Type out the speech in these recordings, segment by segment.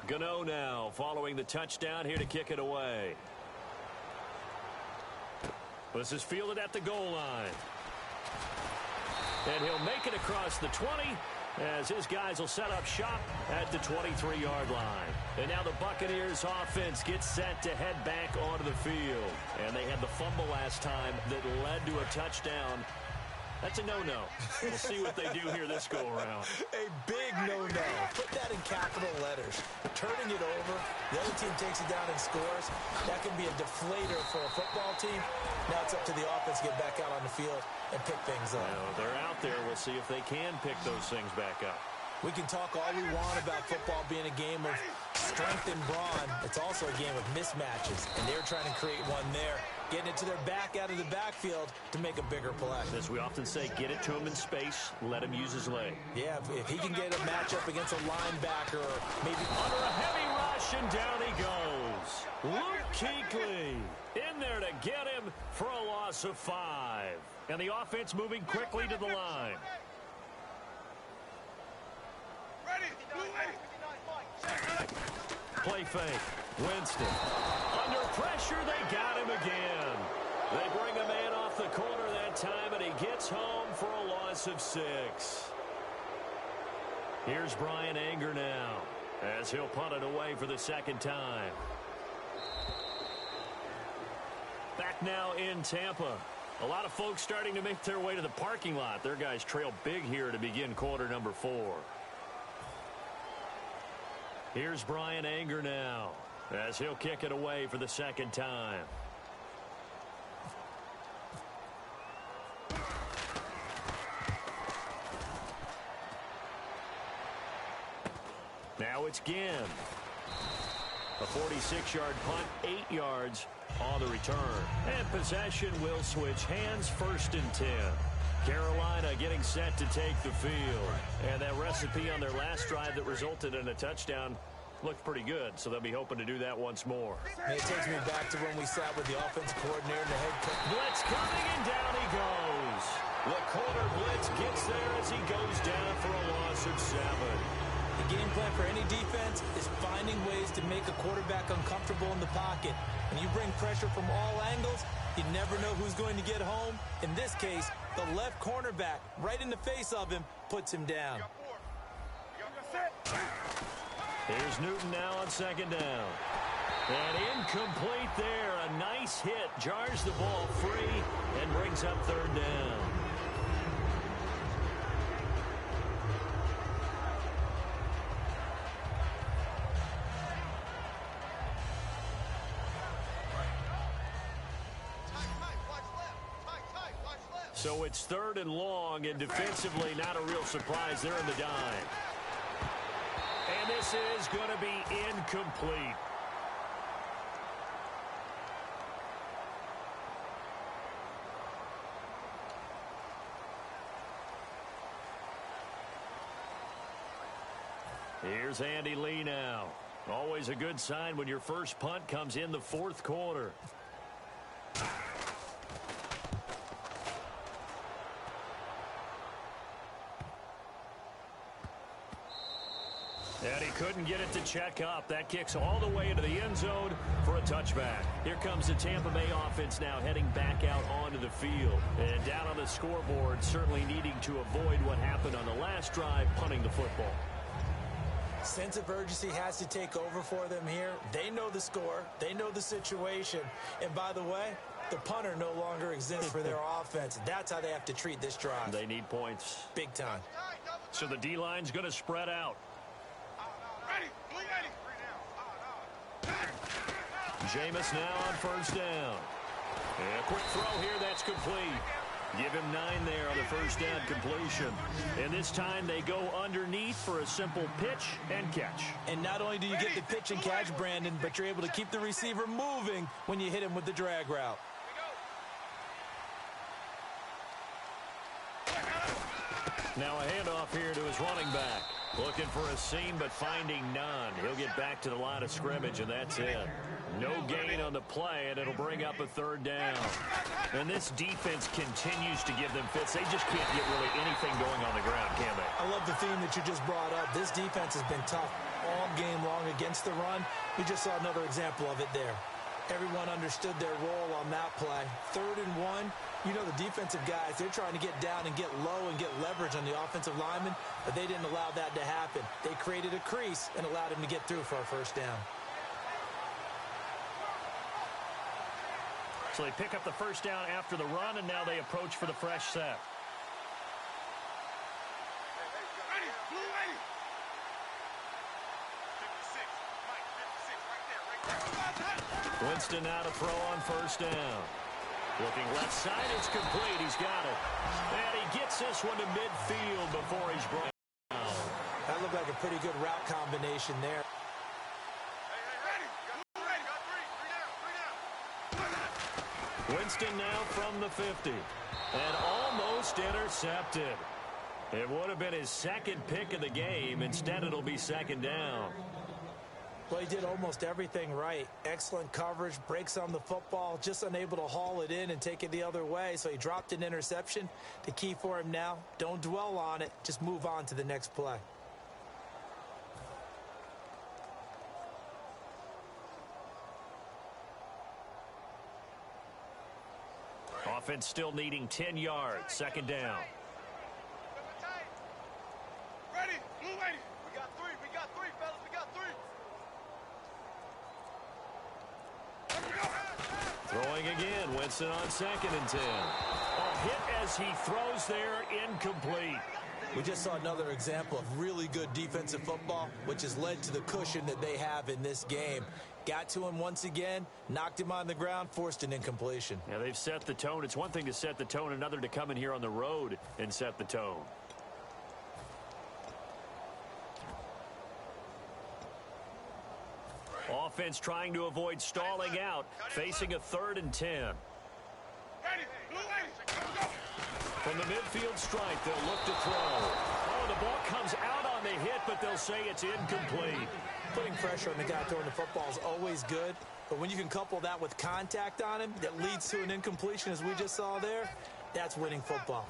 Gano now following the touchdown here to kick it away. This is fielded at the goal line. And he'll make it across the 20 as his guys will set up shop at the 23-yard line. And now the Buccaneers offense gets set to head back onto the field. And they had the fumble last time that led to a touchdown. That's a no-no. We'll see what they do here this go-around. A big no-no. Put that in capital letters. Turning it over, the other team takes it down and scores. That can be a deflator for a football team. Now it's up to the offense to get back out on the field and pick things up. Well, they're out there. We'll see if they can pick those things back up. We can talk all we want about football being a game of strength and brawn. It's also a game of mismatches, and they're trying to create one there. Getting it to their back out of the backfield to make a bigger play. As we often say, get it to him in space, let him use his leg. Yeah, if he can get a matchup against a linebacker or maybe under a heavy rush, and down he goes. Luke Kuechly in there to get him for a loss of 5. And the offense moving quickly to the line. Play fake. Winston. Under pressure, they got him again. They bring a man off the corner that time, and he gets home for a loss of 6. Here's Brian Anger now, as he'll punt it away for the second time. Back now in Tampa. A lot of folks starting to make their way to the parking lot. Their guys trail big here to begin quarter number 4. Here's Brian Anger now, as he'll kick it away for the second time. Now it's Ginn. A 46-yard punt, 8 yards on the return. And possession will switch hands, 1st and 10. Carolina getting set to take the field. And that recipe on their last drive that resulted in a touchdown looked pretty good, so they'll be hoping to do that once more. It takes me back to when we sat with the offensive coordinator and the head coach. Blitz coming, and down he goes. The corner blitz gets there as he goes down for a loss of 7. The game plan for any defense is finding ways to make a quarterback uncomfortable in the pocket. When you bring pressure from all angles, you never know who's going to get home. In this case, the left cornerback, right in the face of him, puts him down. Here's Newton now on 2nd down. And incomplete there. A nice hit. Jars the ball free and brings up 3rd down. So it's 3rd and long, and defensively not a real surprise. They're in the dime. And this is going to be incomplete. Here's Andy Lee now. Always a good sign when your first punt comes in the 4th quarter. And he couldn't get it to check up. That kicks all the way into the end zone for a touchback. Here comes the Tampa Bay offense now heading back out onto the field. And down on the scoreboard, certainly needing to avoid what happened on the last drive, punting the football. Sense of urgency has to take over for them here. They know the score. They know the situation. And by the way, the punter no longer exists for their offense. That's how they have to treat this drive. They need points. Big time. So the D-line's going to spread out. Jameis now on 1st down. And a quick throw here, that's complete. Give him 9 there on the 1st down completion. And this time they go underneath for a simple pitch and catch. And not only do you get the pitch and catch, Brandon, but you're able to keep the receiver moving when you hit him with the drag route. Now a handoff here to his running back. Looking for a seam, but finding none. He'll get back to the line of scrimmage, and that's it. No gain on the play, and it'll bring up a 3rd down. And this defense continues to give them fits. They just can't get really anything going on the ground, can they? I love the theme that you just brought up. This defense has been tough all game long against the run. We just saw another example of it there. Everyone understood their role on that play. 3rd and 1, you know the defensive guys, they're trying to get down and get low and get leverage on the offensive lineman, but they didn't allow that to happen. They created a crease and allowed him to get through for a first down. So they pick up the first down after the run, and now they approach for the fresh set. Winston now to throw on first down. Looking left side, it's complete. He's got it. And he gets this one to midfield before he's brought down. That looked like a pretty good route combination there. Winston now from the 50. And almost intercepted. It would have been his second pick of the game. Instead, it'll be second down. Well, he did almost everything right. Excellent coverage, breaks on the football, just unable to haul it in and take it the other way. So he dropped an interception. The key for him now, don't dwell on it. Just move on to the next play. Offense still needing 10 yards. Second down. Ready? Blue lady. We got three, fellas. We got three. Throwing again. Winston on 2nd and 10. A hit as he throws there, incomplete. We just saw another example of really good defensive football, which has led to the cushion that they have in this game. Got to him once again, knocked him on the ground, forced an incompletion. Yeah, they've set the tone. It's one thing to set the tone, another to come in here on the road and set the tone. Offense trying to avoid stalling out, facing a 3rd and 10. Ready? Blue lady. From the midfield stripe, they'll look to throw. Oh, the ball comes out on the hit, but they'll say it's incomplete. Putting pressure on the guy throwing the football is always good, but when you can couple that with contact on him that leads to an incompletion, as we just saw there, that's winning football.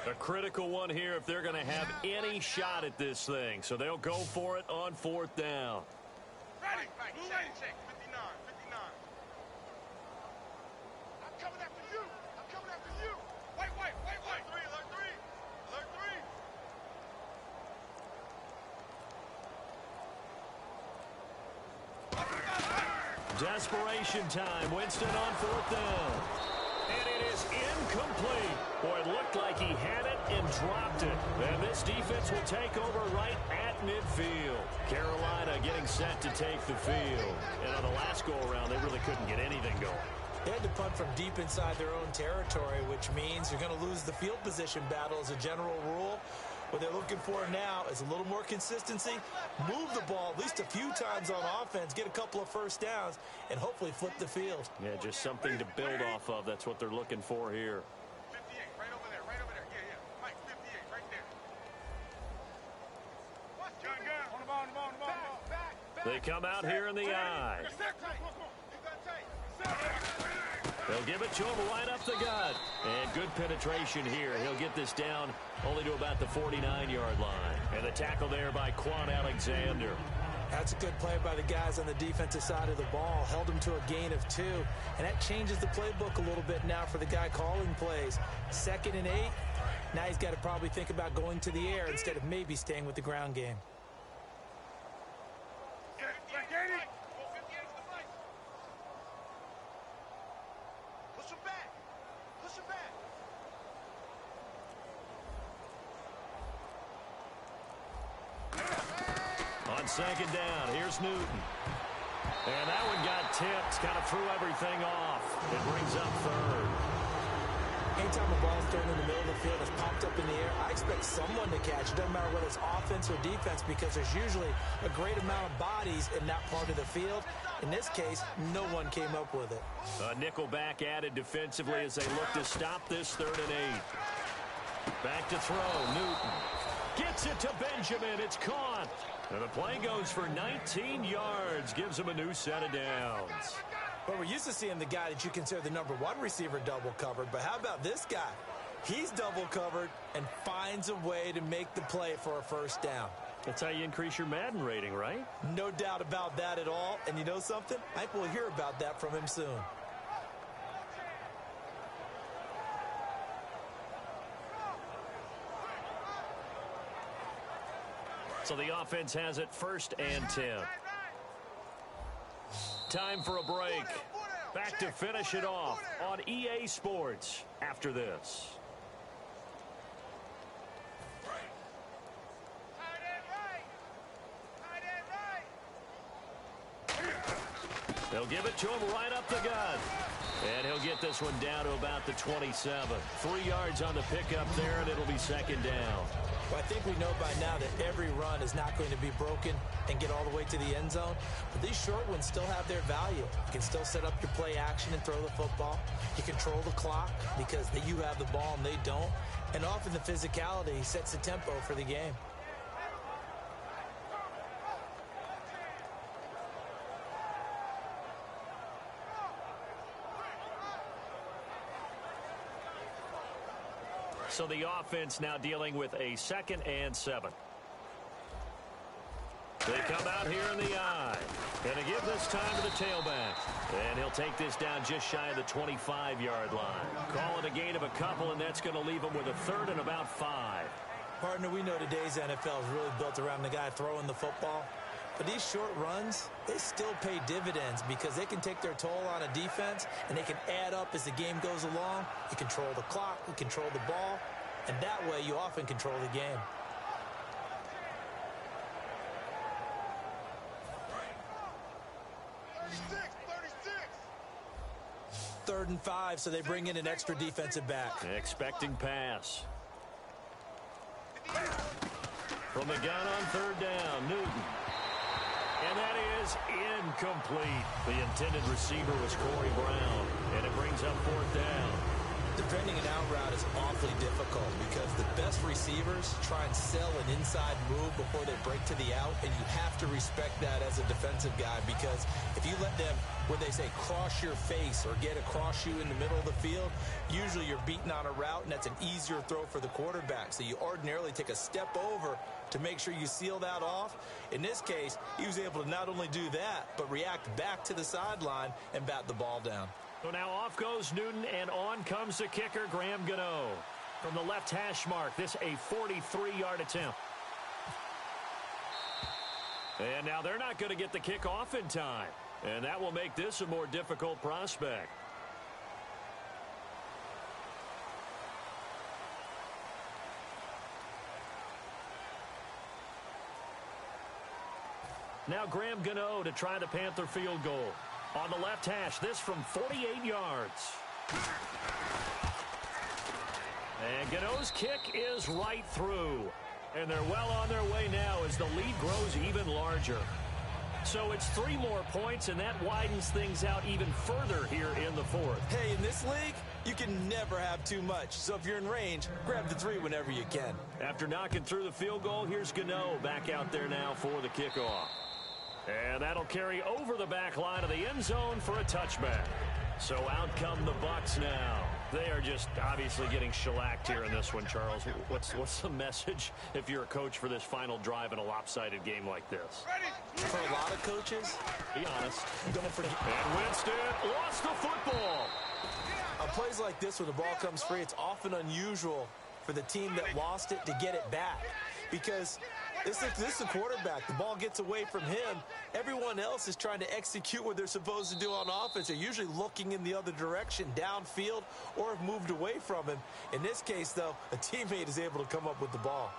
A critical one here if they're going to have any shot at this thing. So they'll go for it on 4th down. Ready? Blue lady. Check. 59. I'm coming after you. Wait. Alert three. Desperation time. Winston on 4th down. And it is incomplete. Boy, it looked like he had it and dropped it. And this defense will take over right at midfield. Carolina getting set to take the field. And on the last go-around, they really couldn't get anything going. They had to punt from deep inside their own territory, which means you're going to lose the field position battle as a general rule. What they're looking for now is a little more consistency, move the ball at least a few times on offense, get a couple of first downs, and hopefully flip the field. Yeah, just something to build off of. That's what they're looking for here. 58, right over there. Yeah. Mike, 58, right there. On the ball. Back. They come out here in the eye. They'll give it to him right up the gut. And good penetration here. He'll get this down only to about the 49-yard line. And the tackle there by Quan Alexander. That's a good play by the guys on the defensive side of the ball. Held him to a gain of 2. And that changes the playbook a little bit now for the guy calling plays. 2nd and 8. Now he's got to probably think about going to the air instead of maybe staying with the ground game. On 2nd down, here's Newton. And that one got tipped, kind of threw everything off. It brings up 3rd. Anytime a ball's thrown in the middle of the field, it's popped up in the air, I expect someone to catch it. Doesn't matter whether it's offense or defense, because there's usually a great amount of bodies in that part of the field. In this case, no one came up with it. A nickel back added defensively as they look to stop this 3rd and 8. Back to throw, Newton. Gets it to Benjamin. It's caught. And the play goes for 19 yards. Gives him a new set of downs. Well, we're used to seeing the guy that you consider the #1 receiver double covered. But how about this guy? He's double covered and finds a way to make the play for a first down. That's how you increase your Madden rating, right? No doubt about that at all. And you know something? I think we'll hear about that from him soon. So the offense has it 1st and 10. Time for a break. Back to finish it off on EA Sports after this. They'll give it to him right up the gut. And he'll get this one down to about the 27. 3 yards on the pickup there, and it'll be 2nd down. Well, I think we know by now that every run is not going to be broken and get all the way to the end zone. But these short ones still have their value. You can still set up your play action and throw the football. You control the clock because you have the ball and they don't. And often the physicality sets the tempo for the game. So the offense now dealing with a 2nd and 7. They come out here in the eye. Gonna give this time to the tailback. And he'll take this down just shy of the 25-yard line. Call it a gain of a couple, and that's going to leave him with a 3rd and about 5. Partner, we know today's NFL is really built around the guy throwing the football. But these short runs, they still pay dividends because they can take their toll on a defense, and they can add up as the game goes along. You control the clock, you control the ball, and that way you often control the game. Third and 5, so they bring in an extra defensive back. Expecting pass. From the gun on 3rd down, Newton. And that is incomplete. The intended receiver was Corey Brown, and it brings up 4th down. Defending an out route is awfully difficult because the best receivers try and sell an inside move before they break to the out, and you have to respect that as a defensive guy because if you let them, where they say, cross your face or get across you in the middle of the field, usually you're beaten on a route, and that's an easier throw for the quarterback. So you ordinarily take a step over to make sure you seal that off. In this case, he was able to not only do that, but react back to the sideline and bat the ball down. So now off goes Newton, and on comes the kicker, Graham Gano. From the left hash mark, this a 43-yard attempt. And now they're not going to get the kick off in time. And that will make this a more difficult prospect. Now Graham Gano to try the Panther field goal. On the left hash, this from 48 yards. And Gano's kick is right through. And they're well on their way now as the lead grows even larger. So it's 3 more points, and that widens things out even further here in the 4th. Hey, in this league, you can never have too much. So if you're in range, grab the 3 whenever you can. After knocking through the field goal, here's Gano back out there now for the kickoff. And that'll carry over the back line of the end zone for a touchback. So out come the Bucs now. They are just obviously getting shellacked here in this one, Charles. What's the message if you're a coach for this final drive in a lopsided game like this? For a lot of coaches, be honest. Don't forget. And Winston lost the football. On plays like this where the ball comes free, it's often unusual for the team that lost it to get it back. Because this is a quarterback. The ball gets away from him. Everyone else is trying to execute what they're supposed to do on offense. They're usually looking in the other direction, downfield, or have moved away from him. In this case, though, a teammate is able to come up with the ball.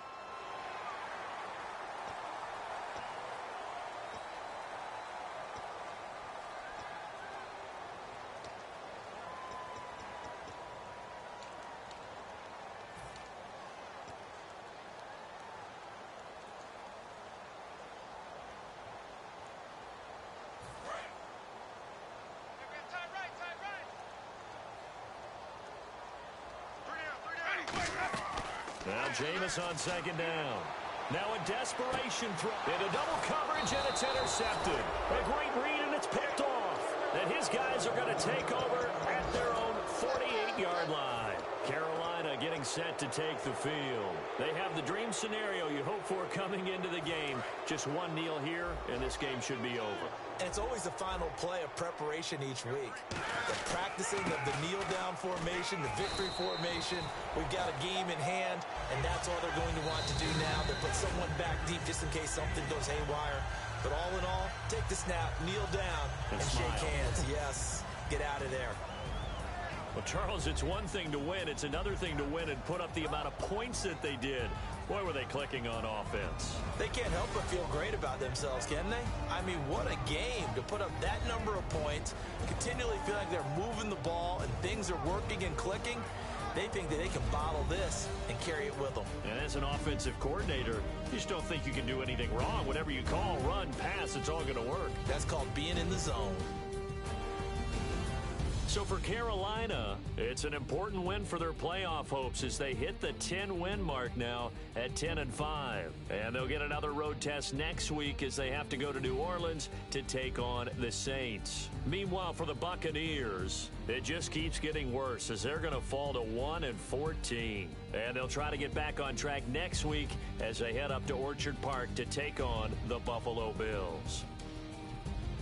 Now Jameis on second down. Now a desperation throw into double coverage, and it's intercepted. A great read, and it's picked off. And his guys are going to take over at their own 48-yard line. Carolina getting set to take the field. They have the dream scenario you hope for coming into the game. Just one kneel here, and this game should be over. And it's always the final play of preparation each week. The practicing of the kneel-down formation, the victory formation. We've got a game in hand, and that's all they're going to want to do now. They put someone back deep just in case something goes haywire. But all in all, take the snap, kneel down, and shake hands. Yes, get out of there. Well, Charles, it's one thing to win. It's another thing to win and put up the amount of points that they did. Boy, were they clicking on offense. They can't help but feel great about themselves, can they? I mean, what a game to put up that number of points, continually feel like they're moving the ball and things are working and clicking. They think that they can bottle this and carry it with them. And as an offensive coordinator, you just don't think you can do anything wrong. Whatever you call, run, pass, it's all going to work. That's called being in the zone. So for Carolina, it's an important win for their playoff hopes as they hit the 10-win mark now at 10-5. And they'll get another road test next week as they have to go to New Orleans to take on the Saints. Meanwhile, for the Buccaneers, it just keeps getting worse as they're going to fall to 1-14. And they'll try to get back on track next week as they head up to Orchard Park to take on the Buffalo Bills.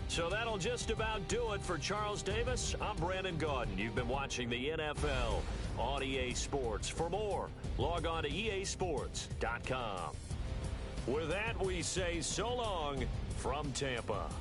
So that'll just about do it for Charles Davis. I'm Brandon Gaudin. You've been watching the NFL on EA Sports. For more, log on to easports.com. With that, we say so long from Tampa.